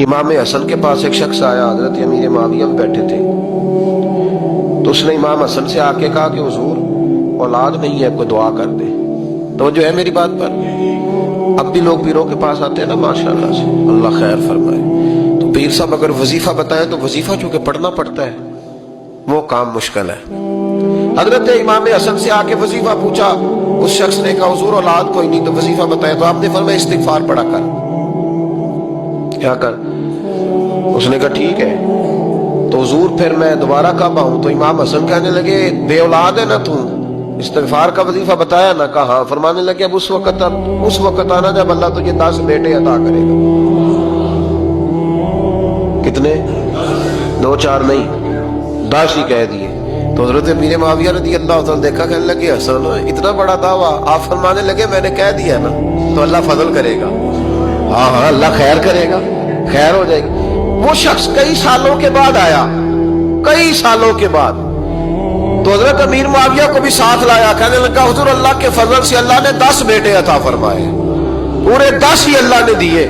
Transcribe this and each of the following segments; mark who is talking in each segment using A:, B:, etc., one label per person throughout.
A: امام حسن کے پاس ایک شخص آیا، حضرت امیر معاویہ میں بیٹھے تھے، تو اس نے امام حسن سے آ کے کہا کہ حضور اولاد نہیں ہے، کوئی دعا کر دے۔ تو جو ہے میری بات پر، اب بھی لوگ پیروں کے پاس آتے ہیں نا، ماشاءاللہ سے اللہ خیر فرمائے، تو پیر صاحب اگر وظیفہ بتائیں تو وظیفہ چونکہ پڑھنا پڑتا ہے وہ کام مشکل ہے۔ حضرت امام حسن سے آ کے وظیفہ پوچھا، اس شخص نے کہا حضور اولاد کوئی نہیں تو وظیفہ بتائیں، تو آپ نے فرمایا استغفار پڑھا کر۔ کیا کر؟ اس نے کہا ٹھیک ہے۔ تو حضور پھر میں دوبارہ کب آؤں؟ تو امام حسن کہنے لگے بے اولاد ہے نا تو، استغفار کا وظیفہ بتایا نا؟ کہا ہاں۔ فرمانے لگے اب اس وقت آنا جب اللہ تجھے 10 بیٹے عطا کرے گا۔ کتنے؟ 2 4 نہیں، 10 ہی کہہ دیے۔ تو حضرت امیر معاویہ رضی اللہ تعالیٰ دیکھا، کہنے لگے حسن اتنا بڑا دعویٰ؟ آپ فرمانے لگے میں نے کہہ دیا نا تو اللہ فضل کرے گا، ہاں ہاں اللہ خیر کرے گا، خیر ہو جائے گی۔ وہ شخص کئی سالوں کے بعد آیا، کئی سالوں کے بعد، تو حضرت امیر معاویہ کو بھی ساتھ لایا، کہنے لگا حضور اللہ کے فضل سے اللہ نے 10 بیٹے عطا فرمائے، پورے 10 ہی اللہ نے دیے۔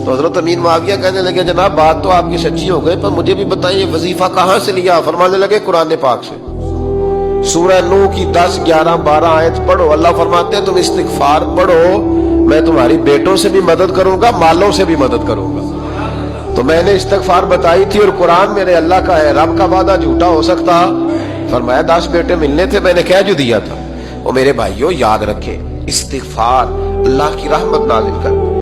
A: تو حضرت امیر معاویہ کہنے لگے جناب بات تو آپ کی سچی ہو گئی، پر مجھے بھی بتائیے وظیفہ کہاں سے لیا؟ فرمانے لگے قرآن پاک سے، سورہ نوح کی 10 11 12 آیت پڑھو۔ اللہ فرماتے ہیں تم استغفار پڑھو، میں تمہاری بیٹوں سے بھی مدد کروں گا، مالوں سے بھی مدد کروں گا۔ تو میں نے استغفار بتائی تھی اور قرآن میرے اللہ کا ہے، رب کا وعدہ جھوٹا ہو سکتا؟ فرمایا 10 بیٹے ملنے تھے، میں نے کہہ جو دیا تھا۔ وہ میرے بھائیوں یاد رکھے، استغفار اللہ کی رحمت نازل کر